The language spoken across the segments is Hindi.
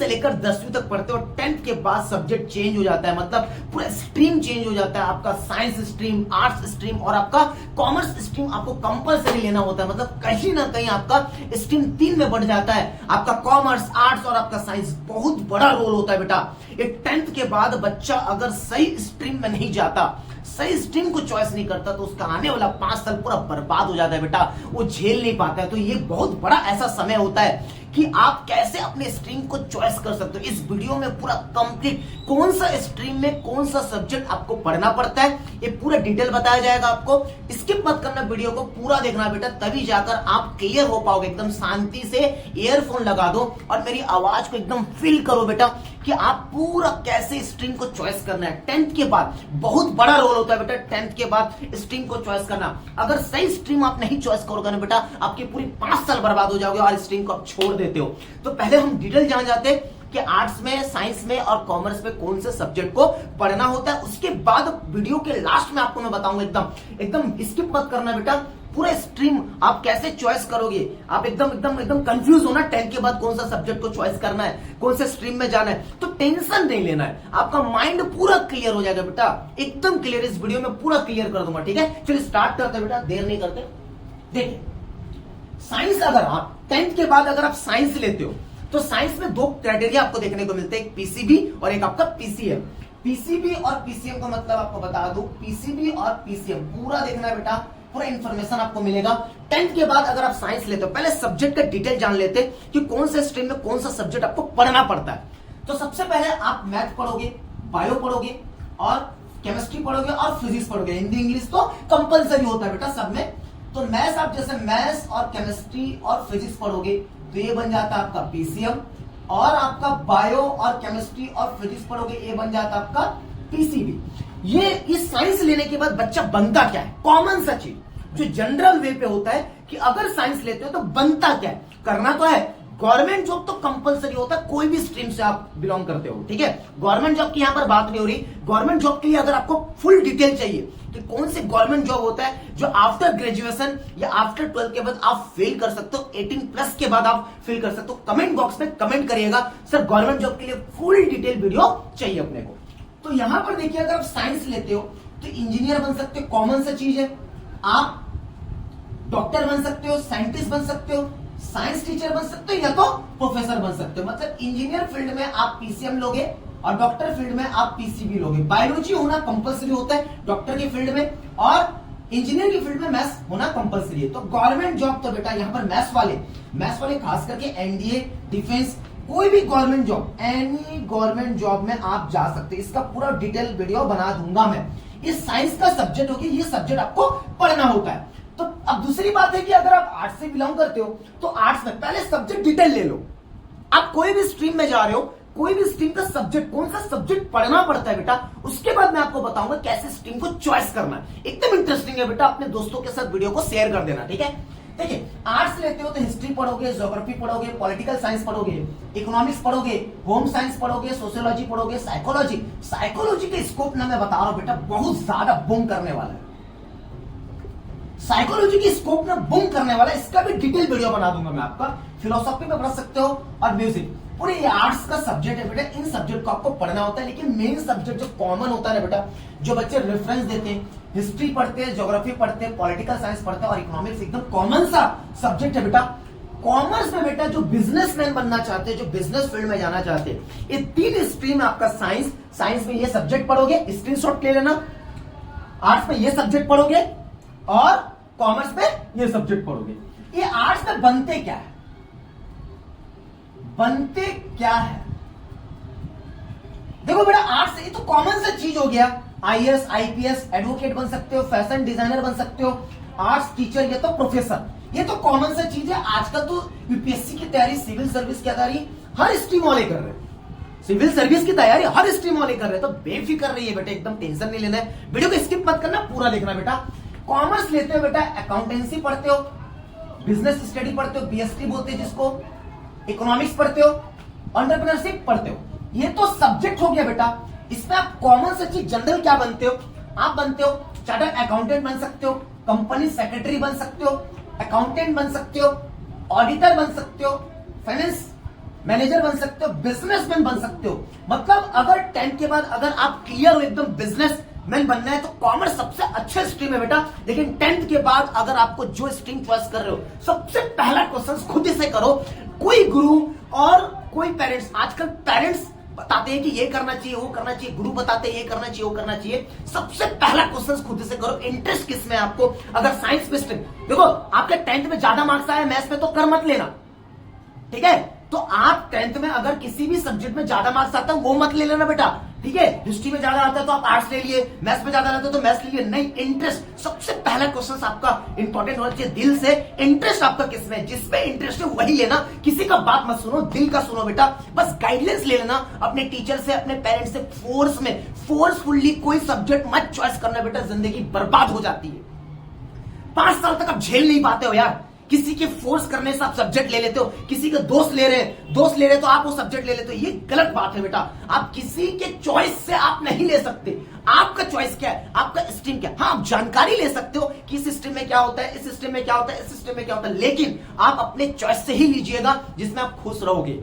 से लेकर 10वीं तक पढ़ते हो, 10th के बाद सब्जेक्ट चेंज हो जाता है, मतलब पूरा स्ट्रीम चेंज हो जाता है। आपका साइंस स्ट्रीम, आर्ट्स स्ट्रीम और आपका कॉमर्स स्ट्रीम आपको कंपलसरी लेना होता है, मतलब कहीं ना कहीं आपका स्ट्रीम 3 में बढ़ जाता है। आपका कॉमर्स, आर्ट्स और आपका साइंस बहुत बड़ा रोल होता है बेटा। एक 10th के बाद बच्चा अगर सही स्ट्रीम में नहीं जाता, सही स्ट्रीम को चॉइस नहीं करता, तो उसका आने वाला 5 साल पूरा बर्बाद हो जाता है बेटा, वो झेल नहीं पाता है। तो ये बहुत बड़ा ऐसा समय होता है कि आप कैसे अपने स्ट्रीम को चॉइस कर सकते हो। इस वीडियो में पूरा कंप्लीट कौन सा स्ट्रीम में कौन सा सब्जेक्ट आपको पढ़ना पड़ता है, ये पूरा डिटेल बताया जाएगा आपको। स्किप मत करना, वीडियो को पूरा देखना बेटा, तभी जाकर आप क्लियर हो पाओगे। एकदम शांति से ईयरफोन लगा दो और मेरी आवाज को एकदम फील करो बेटा कि आप पूरा कैसे स्ट्रीम को चॉइस करना है। 10th के बाद बहुत बड़ा रोल होता है बेटा, 10th के बाद स्ट्रीम को चॉइस करना। अगर सही स्ट्रीम आप नहीं चॉइस करोगे ना बेटा, आपकी पूरी 5 साल बर्बाद हो जाओगे और स्ट्रीम को आप छोड़ देते हो। तो पहले हम डिटेल जान जाते हैं कि आर्ट्स में, साइंस में और कॉमर्स में कौन से सब्जेक्ट को पढ़ना होता है। उसके बाद वीडियो के लास्ट में आपको मैं बताऊंगा, एकदम स्किप मत करना बेटा, पूरा स्ट्रीम आप कैसे चॉइस करोगे। आप एकदम कंफ्यूज हो ना 10th के बाद कौन सा सब्जेक्ट को चॉइस करना है, कौन से स्ट्रीम में जाना है, तो टेंशन नहीं लेना है, आपका माइंड पूरा क्लियर हो जाएगा बेटा, एकदम क्लियर। इस वीडियो में पूरा क्लियर कर दूंगा, ठीक है। चलिए स्टार्ट करते हैं बेटा, देर नहीं करते। देखिए साइंस, अगर आप 10th के बाद अगर आप साइंस लेते हो तो साइंस में 2 क्राइटेरिया आपको देखने को मिलते हैं, एक पीसीबी और एक आपका पीसीएम। पीसीबी और पीसीएम का मतलब आपको बता दूं, पीसीबी और पीसीएम पूरा देखना है बेटा, पूरा इंफॉर्मेशन आपको मिलेगा। 10th के बाद अगर आप साइंस लेते हो, पहले सब्जेक्ट का डिटेल जान लेते हैं कि कौन से स्ट्रीम में कौन सा सब्जेक्ट आपको पढ़ना पड़ता है। तो सबसे पहले आप मैथ पढ़ोगे, बायो पढ़ोगे और केमिस्ट्री पढ़ोगे और फिजिक्स पढ़ोगे। हिंदी इंग्लिश तो कंपलसरी होता है बेटा सब में। तो मैथ्स, आप जैसे मैथ्स और केमिस्ट्री और फिजिक्स पढ़ोगे तो ये बन जाता है आपका पीसीएम, और आपका बायो और केमिस्ट्री और फिजिक्स पढ़ोगे ये बन जाता है आपका पीसीबी। ये इस साइंस लेने के बाद बच्चा बनता क्या है, कॉमन सा चीज जो जनरल वे पे होता है कि अगर साइंस लेते हो तो बनता क्या है, करना तो है। गवर्नमेंट जॉब तो कंपलसरी होता है, कोई भी स्ट्रीम से आप बिलोंग करते हो, ठीक है। गवर्नमेंट जॉब की यहां पर बात नहीं हो रही। गवर्नमेंट जॉब के लिए अगर आपको फुल डिटेल चाहिए कि कौन से गवर्नमेंट जॉब होता है जो आफ्टर ग्रेजुएशन या आफ्टर 12th के बाद आप फिल कर सकते हो, 18+ के बाद आप फिल कर सकते हो, कमेंट बॉक्स में कमेंट करिएगा सर गवर्नमेंट जॉब के लिए फुल डिटेल वीडियो चाहिए अपने को। तो यहां पर देखिए, अगर आप साइंस लेते हो तो इंजीनियर बन सकते हो, कॉमन सा चीज है। आप डॉक्टर बन सकते हो, साइंटिस्ट बन सकते हो, साइंस टीचर बन सकते हो या तो प्रोफेसर बन सकते हो। मतलब इंजीनियर फील्ड में आप पीसीएम लोगे और डॉक्टर फील्ड में आप पीसीबी लोगे। बायोलॉजी होना कंपलसरी होता है डॉक्टर की फील्ड में, और इंजीनियर की फील्ड में मैथ्स होना कंपलसरी है। तो गवर्नमेंट जॉब तो बेटा यहाँ पर मैथ्स वाले खास करके एनडीए, डिफेंस, कोई भी government job, any government job में आप जा सकते हैं। इसका पूरा डिटेल वीडियो बना दूंगा मैं। ये साइंस का सब्जेक्ट हो गया, ये सब्जेक्ट आपको पढ़ना होता है। तो अब दूसरी बात है कि अगर आप आर्ट्स से बिलोंग करते हो तो आर्ट्स में पहले सब्जेक्ट डिटेल ले लो। आप कोई भी स्ट्रीम में जा रहे हो, कोई भी स्ट्रीम का सब्जेक्ट, कौन सा सब्जेक्ट पढ़ना पड़ता है बेटा, उसके बाद मैं आपको बताऊंगा कैसे स्ट्रीम को चॉइस करना है। एकदम इंटरेस्टिंग है बेटा, अपने दोस्तों के साथ वीडियो को शेयर कर देना, ठीक है। देखिए आर्ट्स लेते हो तो हिस्ट्री पढ़ोगे, ज्योग्राफी पढ़ोगे, पॉलिटिकल साइंस पढ़ोगे, इकोनॉमिक्स पढ़ोगे, होम साइंस पढ़ोगे, सोशियोलॉजी पढ़ोगे, साइकोलॉजी के स्कोप ना मैं बता रहा हूं बेटा, बहुत ज्यादा बूम करने वाला है। साइकोलॉजी की स्कोप में बूम करने वाला है, इसका भी डिटेल वीडियो बना दूंगा मैं आपका। फिलोसॉफी में पढ़ सकते हो और म्यूजिक, पूरे ये आर्ट्स का सब्जेक्ट है बेटा। इन सब्जेक्ट को आपको पढ़ना होता है, लेकिन मेन सब्जेक्ट जो कॉमन होता है ना बेटा, जो बच्चे रेफरेंस देते हैं, हिस्ट्री पढ़ते हैं, ज्योग्राफी पढ़ते हैं, पॉलिटिकल साइंस पढ़ते हैं और इकोनॉमिक्स, एकदम कॉमन सा सब्जेक्ट है बेटा। कॉमर्स में बेटा जो बिजनेसमैन बनना चाहते हैं, जो बिजनेस फील्ड में जाना चाहते हैं, ये 3 स्ट्रीम है आपका। साइंस में ये सब्जेक्ट पढ़ोगे, स्क्रीनशॉट ले लेना। आर्ट्स में ये सब्जेक्ट पढ़ोगे और कॉमर्स में ये सब्जेक्ट पढ़ोगे। ये आर्ट्स में बनते क्या है, देखो बेटा आर्ट्स ये तो कॉमन सा चीज हो गया। आईएएस, आईपीएस, एडवोकेट बन सकते हो, फैशन डिजाइनर बन सकते हो, आर्ट्स टीचर या तो प्रोफेसर, ये तो कॉमन सा चीज है। आजकल तो यूपीएससी की तैयारी, सिविल सर्विस की तैयारी हर स्ट्रीम वाले कर रहे हैं। सिविल सर्विस की तैयारी हर स्ट्रीम वाले कर रहे हैं, तो बेफिक्र रहिए बेटा, एकदम टेंशन नहीं लेना है। वीडियो को स्किप मत करना, पूरा देखना बेटा। कॉमर्स लेते हो बेटा, अकाउंटेंसी पढ़ते हो, बिजनेस स्टडी पढ़ते हो, बीएसटी बोलते हैं जिसको, इकोनॉमिक्स पढ़ते हो, एंटरप्रेन्योरशिप पढ़ते हो। ये तो सब्जेक्ट हो गया बेटा। इसमें आप कॉमन से चीज जनरल क्या बनते हो, आप बनते हो चार्टर्ड अकाउंटेंट बन सकते हो, कंपनी सेक्रेटरी बन सकते हो, अकाउंटेंट बन सकते हो, ऑडिटर बन सकते हो, फाइनेंस मैनेजर बन सकते हो, बिजनेसमैन बन सकते हो। मतलब अगर 10th के बाद अगर आप क्लियर हो एकदम बिजनेसमैन बनना है तो कॉमर्स सबसे अच्छा स्ट्रीम है बेटा। लेकिन 10th के बाद अगर आपको जो स्ट्रीम चॉइस कर रहे हो, सबसे पहला क्वेश्चन खुद से करो। कोई गुरु और कोई पेरेंट्स, आजकल पेरेंट्स बताते हैं कि ये करना चाहिए, वो करना चाहिए, गुरु बताते हैं ये करना चाहिए, वो करना चाहिए। सबसे पहला क्वेश्चन खुद से करो, इंटरेस्ट किस में आपको। अगर साइंस में स्ट्रीम, देखो आपके 10th में ज्यादा मार्क्स आए मैथ्स में तो कर मत लेना, ठीक है। तो आप 10th में अगर किसी भी सब्जेक्ट में ज्यादा मार्क्स आता है वो मत ले लेना बेटा, ठीक है। हिस्ट्री में ज्यादा आता है तो आप आर्ट्स ले लिए, मैथ्स में ज्यादा आता है तो मैथ्स ले लिए। नहीं, इंटरेस्ट सबसे पहला क्वेश्चन आपका इंपॉर्टेंट होना चाहिए। दिल से इंटरेस्ट आपका किसमें है, जिसमें इंटरेस्ट है वही लेना। किसी का बात मत सुनो, दिल का सुनो बेटा। बस गाइडेंस ले लेना अपने टीचर से, अपने पेरेंट्स से। फोर्सफुल्ली कोई सब्जेक्ट मत चॉइस करना बेटा, जिंदगी बर्बाद हो जाती है। 5 साल तक आप झेल नहीं पाते हो यार। किसी के फोर्स करने से आप सब्जेक्ट ले लेते हो, किसी के दोस्त ले रहे तो आप वो सब्जेक्ट ले लेते हो। ये गलत बात है बेटा। आप किसी के चॉइस से आप नहीं ले सकते। आपका चॉइस क्या है, आपका स्ट्रीम क्या है। हाँ, आप जानकारी ले सकते हो कि इस स्ट्रीम में क्या होता है, इस स्ट्रीम में क्या होता है, इस स्ट्रीम में क्या होता है, लेकिन आप अपने चॉइस से ही लीजिएगा जिसमें आप खुश रहोगे,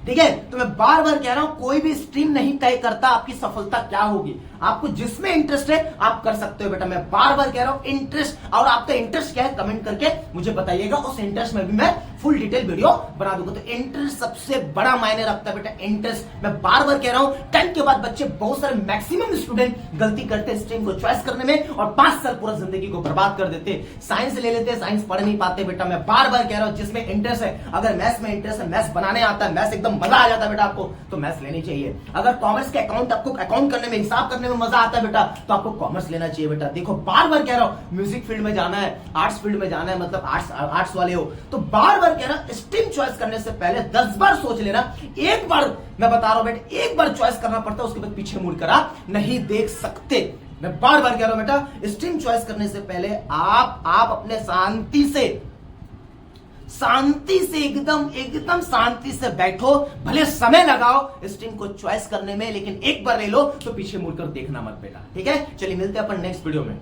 ठीक है। तो मैं बार बार कह रहा हूं, कोई भी स्ट्रीम नहीं तय करता आपकी सफलता क्या होगी। आपको जिसमें इंटरेस्ट है आप कर सकते हो बेटा। मैं बार बार कह रहा हूं, इंटरेस्ट, और आपका इंटरेस्ट क्या है कमेंट करके मुझे बताइएगा। उस इंटरेस्ट में भी मैं फुल डिटेल वीडियो बना दूंगा। तो इंटरेस्ट सबसे बड़ा मायने रखता है बेटा, इंटरेस्ट। मैं बार बार कह रहा हूं, 10th के बाद बच्चे, बहुत सारे मैक्सिमम स्टूडेंट गलती करते हैं स्ट्रीम को चॉइस करने में और 5 साल पूरा जिंदगी को बर्बाद कर देते। साइंस ले लेते, साइंस पढ़ नहीं पाते बेटा। मैं बार बार कह रहा हूं, जिसमें इंटरेस्ट है, अगर मैथ्स में इंटरेस्ट है, मैथ्स बनाने आता है, मैथ्स एकदम मजा आ जाता है बेटा आपको, तो मैथ्स लेनी चाहिए। अगर कॉमर्स के अकाउंट, आपको अकाउंट करने में, हिसाब करने में मजा आता है बेटा, तो आपको कॉमर्स लेना चाहिए बेटा। देखो बार बार कह रहा हूं, म्यूजिक फील्ड में जाना है, आर्ट्स फील्ड में जाना है, मतलब आर्ट्स वाले हो तो बार बार कह रहा हूं, स्ट्रीम चॉइस करने से पहले 10 बार सोच लेना। एक बार मैं बता रहा हूं बेटा, एक बार चॉइस करना पड़ता है, उसके बाद पीछे मुड़कर आप नहीं देख सकते। मैं बार बार कह रहा हूं बेटा, स्ट्रीम चॉइस करने से पहले आप अपने शांति से एकदम शांति से बैठो। भले समय लगाओ स्ट्रीम को चॉइस करने में, लेकिन एक बार ले लो तो पीछे मुड़कर देखना मत बेटा, ठीक है। चलिए मिलते हैं अपन नेक्स्ट वीडियो में।